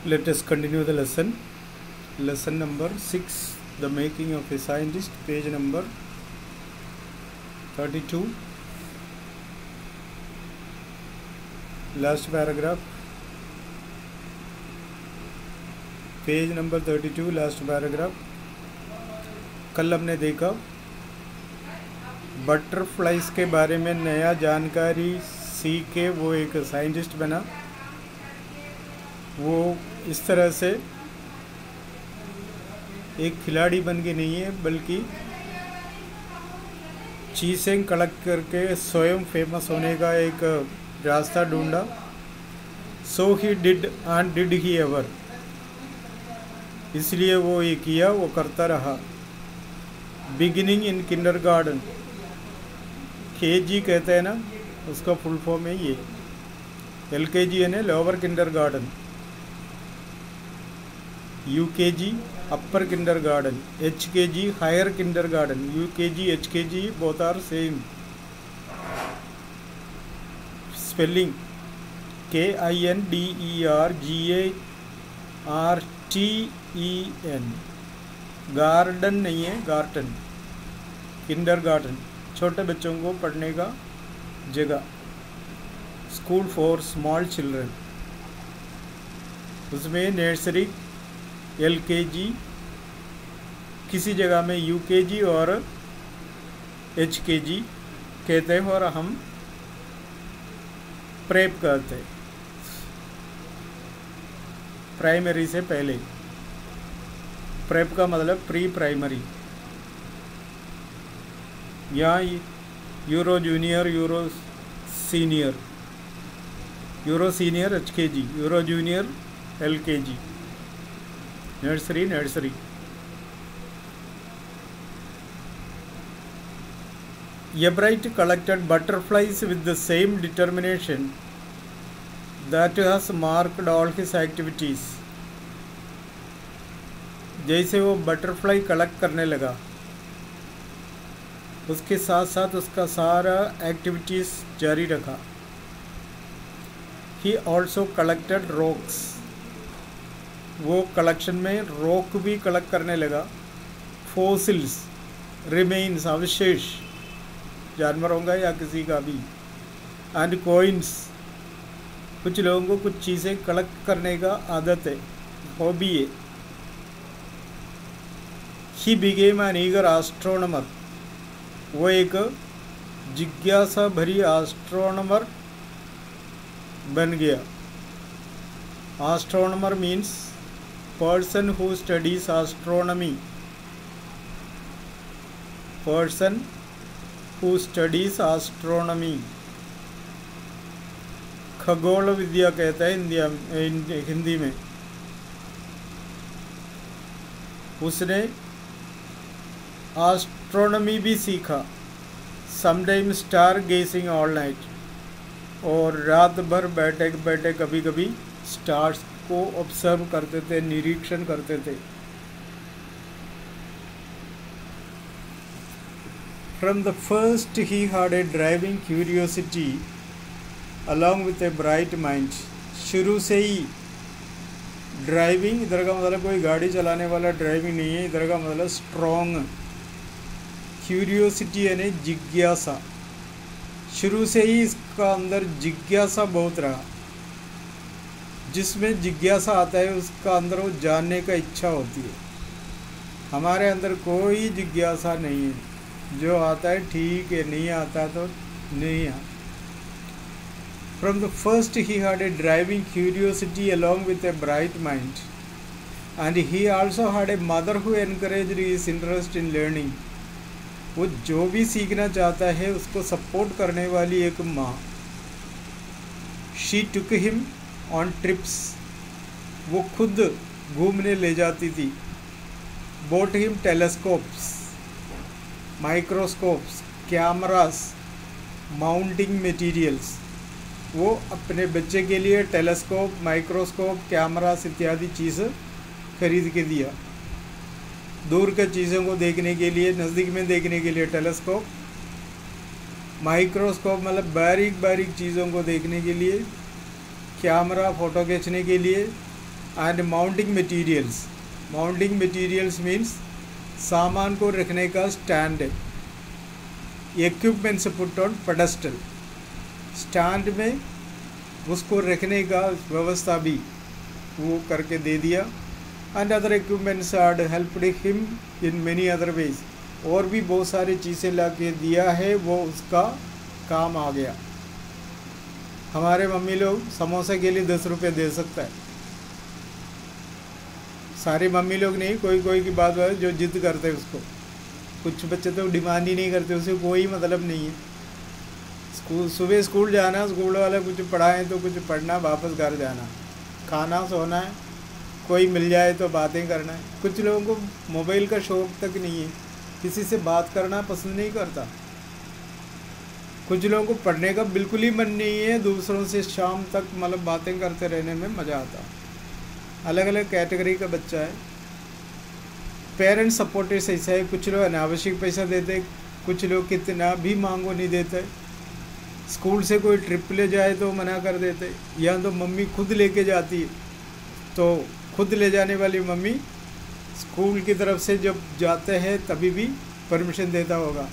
Let us continue the lesson. Lesson number 6, The Making of a Scientist, page number 32. Last paragraph. Page number 32, last paragraph. कल हमने देखा butterflies के बारे में नया जानकारी सीख के वो एक साइंटिस्ट बना. वो इस तरह से एक खिलाड़ी बन के नहीं है, बल्कि चीज़ें कलेक्ट करके स्वयं फेमस होने का एक रास्ता ढूंढा. So he did and did he ever, इसलिए वो ये किया, वो करता रहा. बिगिनिंग इन किंडरगार्टन, KG कहते हैं ना, उसका फुल फॉर्म है ये. LKG यानी lower kindergarten, UKG upper kindergarten, HKG higher kindergarten. UKG HKG both are same spelling. KINDERGARTEN. Garden नहीं है, गार्टन. किंडरगार्टन छोटे बच्चों को पढ़ने का जगह. स्कूल फॉर स्मॉल चिल्ड्रन, उसमें नर्सरी LKG, किसी जगह में UKG और HKG कहते हैं, और हम प्रेप कहते हैं, प्राइमरी से पहले. प्रेप का मतलब प्री प्राइमरी. यहाँ euro junior, euro senior, euro senior HKG, euro junior LKG, nursery nursery. Yebright collected butterflies with the same determination that has marked all his activities. जैसे वो बटरफ्लाई कलेक्ट करने लगा, उसके साथ साथ उसका सारा एक्टिविटीज़ जारी रखा. He also collected rocks, वो कलेक्शन में रॉक भी कलेक्ट करने लगा. फॉसिल्स, रिमेन्स, अवशेष, जानवरों का या किसी का भी. एंड कॉइन्स, कुछ लोगों को कुछ चीज़ें कलेक्ट करने का आदत है, हॉबी है. He became an eager astronomer, वो एक जिज्ञासा भरी एस्ट्रोनॉमर बन गया. Astronomer means person who studies astronomy, person who studies astronomy. खगोल विद्या कहता है हिंदी में. उसने एस्ट्रोनॉमी भी सीखा. समटाइम स्टार गेसिंग ऑल नाइट, और रात भर बैठे बैठे कभी कभी स्टार्स को ऑब्जर्व करते थे, निरीक्षण करते थे. From the first he had a driving curiosity along with a bright mind. शुरू से ही ड्राइविंग, इधर का मतलब कोई गाड़ी चलाने वाला ड्राइविंग नहीं है, इधर का मतलब स्ट्रॉन्ग. क्यूरियोसिटी यानी जिज्ञासा. शुरू से ही इसका अंदर जिज्ञासा बहुत रहा. जिसमें जिज्ञासा आता है उसका अंदर वो जानने का इच्छा होती है. हमारे अंदर कोई जिज्ञासा नहीं है, जो आता है ठीक है, नहीं आता तो नहीं आता. From the first he had a driving curiosity along with a bright mind, and he also had a mother who encouraged his interest in learning. वो जो भी सीखना चाहता है उसको सपोर्ट करने वाली एक माँ. She took him on trips, वो खुद घूमने ले जाती थी. Bought him telescopes, microscopes, cameras, mounting materials. वो अपने बच्चे के लिए टेलीस्कोप, माइक्रोस्कोप, कैमरास इत्यादि चीज़ खरीद के दिया. दूर के चीज़ों को देखने के लिए, नज़दीक में देखने के लिए टेलीस्कोप, माइक्रोस्कोप मतलब बारीक बारीक चीज़ों को देखने के लिए, कैमरा फ़ोटो खींचने के लिए, एंड माउंटिंग मटीरियल्स मीन्स सामान को रखने का stand, equipments put on pedestal, stand में उसको रखने का व्यवस्था भी वो करके दे दिया। And other equipments are helped him in many other ways, और भी बहुत सारी चीज़ें ला के दिया है, वो उसका काम आ गया। हमारे मम्मी लोग समोसे के लिए 10 रुपये दे सकता है, सारे मम्मी लोग नहीं, कोई कोई की बात है जो जिद करते हैं उसको। कुछ बच्चे तो डिमांड ही नहीं करते, उसे कोई मतलब नहीं है। सुबह स्कूल जाना, स्कूल वाले कुछ पढ़ाएं तो कुछ पढ़ना, वापस घर जाना, खाना सोना है, कोई मिल जाए तो बातें करना है। कुछ लोगों को मोबाइल का शौक़ तक नहीं है, किसी से बात करना पसंद नहीं करता। कुछ लोगों को पढ़ने का बिल्कुल ही मन नहीं है, दूसरों से शाम तक मतलब बातें करते रहने में मज़ा आता। अलग अलग कैटेगरी का बच्चा है। पेरेंट्स सपोर्टेड ऐसा है, कुछ लोग अनावश्यक पैसा देते, कुछ लोग कितना भी मांगो नहीं देते। स्कूल से कोई ट्रिप ले जाए तो मना कर देते, या तो मम्मी खुद लेके जाती है, तो खुद ले जाने वाली मम्मी स्कूल की तरफ से जब जाते हैं तभी भी परमिशन देता होगा,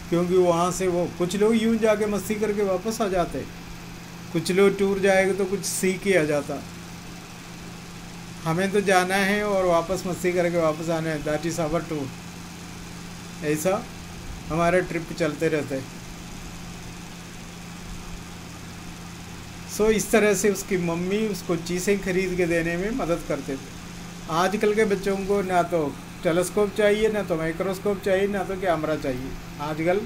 क्योंकि वहाँ से वो कुछ लोग यूं जाके मस्ती करके वापस आ जाते, कुछ लोग टूर जाएगा तो कुछ सीख के आ जाता। हमें तो जाना है और वापस मस्ती करके वापस आना है, दैट इज़ आवर टूर। ऐसा हमारे ट्रिप चलते रहते हैं। सो इस तरह से उसकी मम्मी उसको चीज़ें खरीद के देने में मदद करते थे। आजकल के बच्चों को ना तो टेलीस्कोप चाहिए, ना तो माइक्रोस्कोप चाहिए, ना तो कैमरा चाहिए, आजकल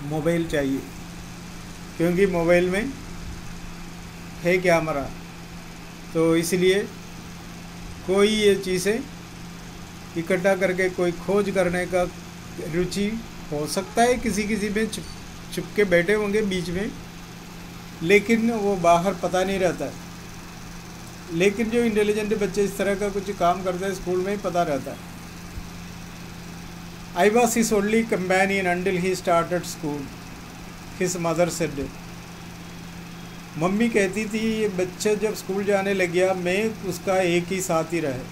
मोबाइल चाहिए, क्योंकि मोबाइल में है कैमरा। तो इसलिए कोई ये चीज़ें इकट्ठा करके कोई खोज करने का रुचि हो सकता है, किसी किसी में छुप के बैठे होंगे बीच में, लेकिन वो बाहर पता नहीं रहता है। लेकिन जो इंटेलिजेंट बच्चे इस तरह का कुछ काम करते हैं, स्कूल में ही पता रहता है। I was his only companion until he started school, his mother said. Mummy कहती थी ये बच्चे जब स्कूल जाने लग गया मैं उसका एक ही साथी रहे।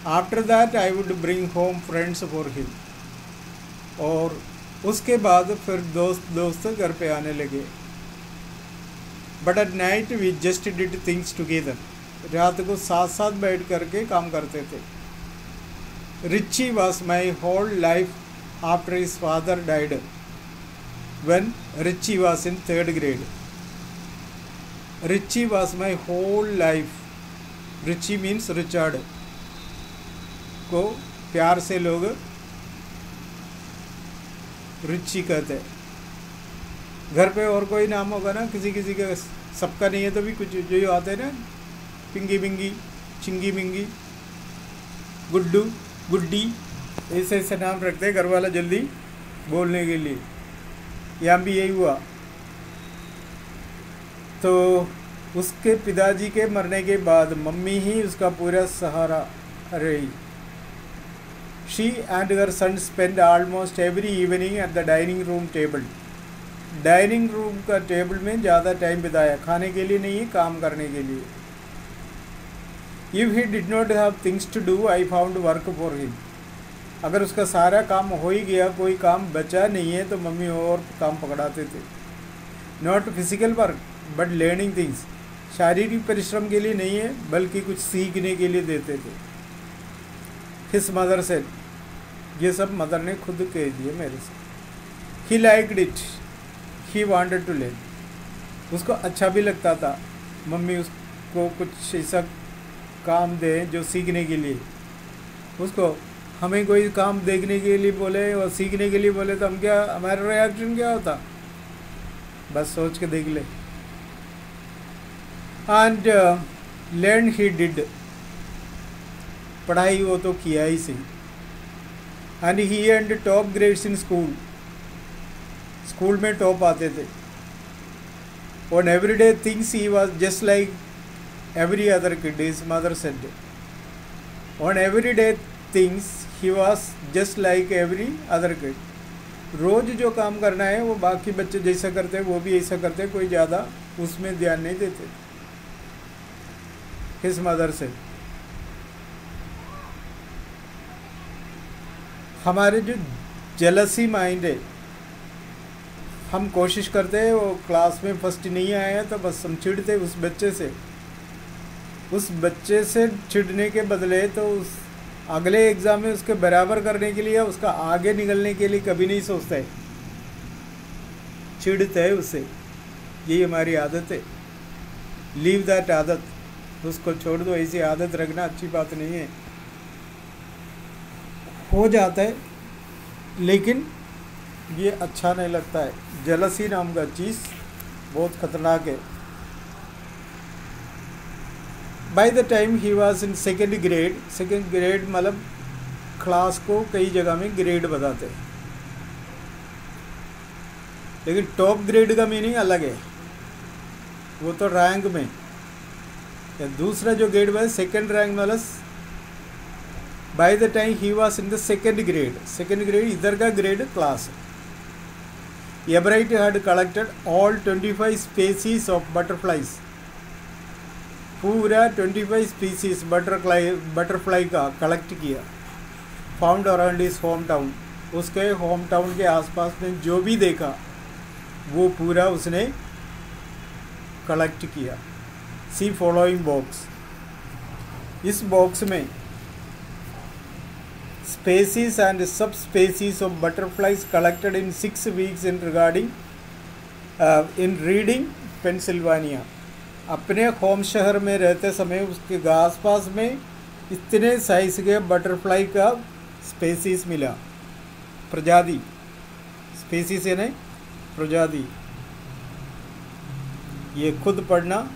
After that I would bring home friends for him, और उसके बाद फिर दोस्त घर पे आने लगे। But at night we just did things together, रात को साथ साथ बैठ करके काम करते थे। Richie was my whole life after his father died when Richie was in 3rd grade। Richie was my whole life. Richie means Richard को प्यार से लोग रिची कहते हैं। घर पे और कोई नाम होगा ना, किसी किसी का, सबका नहीं है तो भी कुछ जो आते हैं ना, पिंगी बिंगी, चिंगी मिंगी, गुड्डू गुड्डी, ऐसे ऐसे नाम रखते हैं घर वाला जल्दी बोलने के लिए। यहाँ भी यही हुआ। तो उसके पिताजी के मरने के बाद मम्मी ही उसका पूरा सहारा रही। She and her son spent almost every evening at the dining room table। Dining room का टेबल में ज़्यादा टाइम बिताया, खाने के लिए नहीं, काम करने के लिए। If he did not have things to do, I found work for him। अगर उसका सारा काम हो ही गया, कोई काम बचा नहीं है, तो मम्मी और काम पकड़ाते थे। Not physical work but learning things, शारीरिक परिश्रम के लिए नहीं है बल्कि कुछ सीखने के लिए देते थे। हिज मदर सेड, ये सब मदर ने खुद कह दिए मेरे से। He liked it, he wanted to learn, उसको अच्छा भी लगता था मम्मी उसको कुछ ऐसा काम दे जो सीखने के लिए। उसको हमें कोई काम देखने के लिए बोले और सीखने के लिए बोले तो हम क्या, हमारा रिएक्शन क्या होता, बस सोच के देख ले। एंड लर्न ही डिड, पढ़ाई वो तो किया ही सही। And he earned top grades in school, school में टॉप आते थे। On everyday things he was just like every other kid, his mother said. On everyday things he was just like every other kid, रोज़ जो काम करना है वो बाकी बच्चे जैसा करते हैं वो भी ऐसा करते हैं, कोई ज़्यादा उसमें ध्यान नहीं देते। हिज मदर से। हमारे जो जेलसी माइंड है, हम कोशिश करते हैं वो क्लास में फर्स्ट नहीं आया तो बस हम चिढ़ते उस बच्चे से। उस बच्चे से चिढ़ने के बदले तो उस अगले एग्ज़ाम में उसके बराबर करने के लिए, उसका आगे निकलने के लिए कभी नहीं सोचता है, चिढ़ते है उससे। यही हमारी आदत है। लीव दैट आदत, उसको छोड़ दो। ऐसी आदत रखना अच्छी बात नहीं है। हो जाता है लेकिन ये अच्छा नहीं लगता है। जेलसी नाम का चीज़ बहुत ख़तरनाक है। By the time he was in second grade मतलब क्लास को कई जगह में ग्रेड बताते हैं, लेकिन टॉप ग्रेड का मीनिंग अलग है, वो तो रैंक में। या दूसरा जो ग्रेड है सेकेंड रैंक मतलब by the time he was in the second grade इधर का grade class. एब्राइट had collected all 25 species of butterflies, पूरा 25 स्पीसीज बटरफ्लाई का कलेक्ट किया। Found around his home town, उसके होम टाउन के आसपास में जो भी देखा वो पूरा उसने कलेक्ट किया। सी फॉलोइंग बॉक्स, इस बॉक्स में स्पेसीज एंड सब species of butterflies collected in 6 weeks in reading Pennsylvania. अपने होम शहर में रहते समय उसके आसपास में इतने साइज के बटरफ्लाई का स्पेसीज मिला, प्रजाति, स्पेसीज यानी प्रजाति। ये खुद पढ़ना,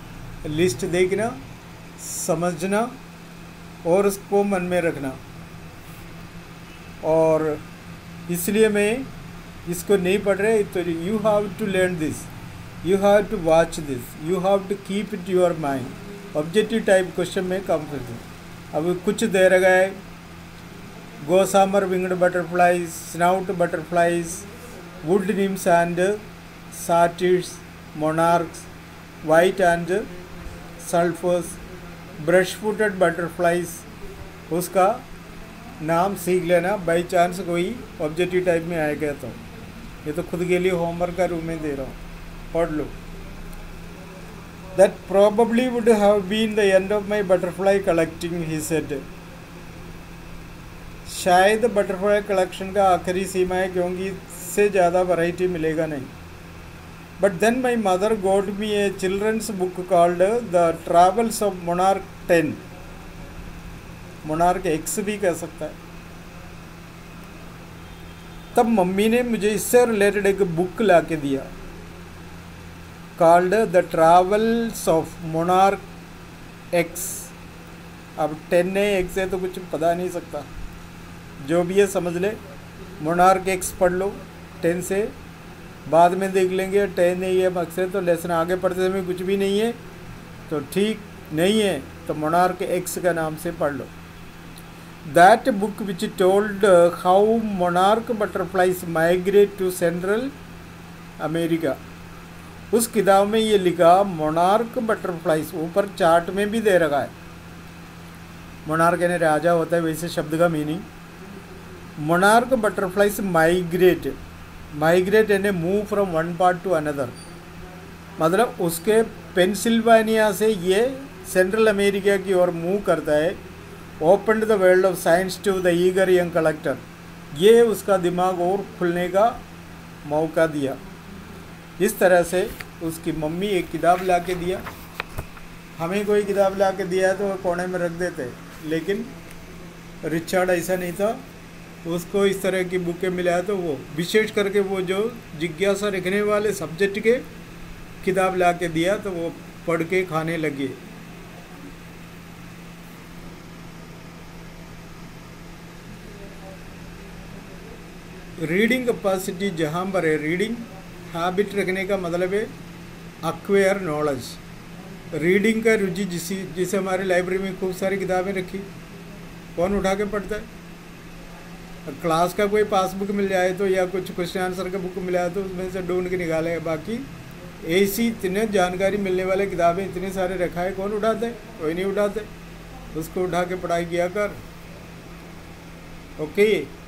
लिस्ट देखना, समझना और उसको मन में रखना। और इसलिए मैं इसको नहीं पढ़ रहे, तो you have to learn this, you have to watch this, you have to keep it your mind. Objective type question में कम कर दूँ। अब कुछ दे रखा है, gossamer winged butterflies, snout butterflies, wood nymphs and satyrs, monarchs, white and sulphurs, brush footed butterflies. उसका नाम सीख लेना, बाई चांस कोई ऑब्जेक्टिव टाइप में आएगा तो। ये तो खुद के लिए होमवर्क का रूम में दे रहा हूँ, पढ़ लो। That probably would have been the end of my butterfly collecting, he said. शायद बटरफ्लाई कलेक्शन का आखिरी सीमा है, क्योंकि इससे ज़्यादा वैरायटी मिलेगा नहीं। But then my mother got me a children's book called The Travels of Monarch 10, Monarch X भी कह सकता है। तब मम्मी ने मुझे इससे रिलेटेड एक बुक ला के दिया, called the travels of monarch x. अब 10 है, एक्स है तो कुछ पता नहीं सकता, जो भी है समझ ले। मोनार्क एक्स पढ़ लो, 10 से बाद में देख लेंगे। 10 नहीं है अक्सर तो लेसन आगे पढ़ते समय कुछ भी नहीं है तो ठीक नहीं है, तो मोनार्क एक्स का नाम से पढ़ लो। That book which told how monarch butterflies migrate to central America. उस किताब में ये लिखा मोनार्क बटरफ्लाइज, ऊपर चार्ट में भी दे रखा है। मोनार्क यानी राजा होता है, वैसे शब्द का meaning. Monarch butterflies migrate, migrate यानी move from one part to another, मतलब उसके पेंसिल्वानिया से ये सेंट्रल अमेरिका की ओर मूव करता है। Open the world of science to the eager young collector, ये उसका दिमाग और खुलने का मौका दिया। इस तरह से उसकी मम्मी एक किताब ला के दिया, हमें कोई किताब ला के दिया तो कोने में रख देते, लेकिन रिचर्ड ऐसा नहीं था, उसको इस तरह की बुकें मिला तो वो विशेष करके वो जो जिज्ञासा रखने वाले सब्जेक्ट के किताब ला के दिया तो वो पढ़ के खाने लगे। रीडिंग कैपेसिटी जहाँ पर है, रीडिंग हैबिट रखने का मतलब है अक्वायर नॉलेज। रीडिंग का रुचि जिसे हमारे लाइब्रेरी में खूब सारी किताबें रखी, कौन उठा के पढ़ता है? क्लास का कोई पासबुक मिल जाए तो या कुछ क्वेश्चन आंसर का बुक मिल जाए तो उसमें से ढूंढ के निकाले, बाकी ऐसी इतने जानकारी मिलने वाले किताबें इतने सारे रखा है, कौन उठाते? कोई नहीं उठाते। उसको उठा के पढ़ाई किया कर। ओके।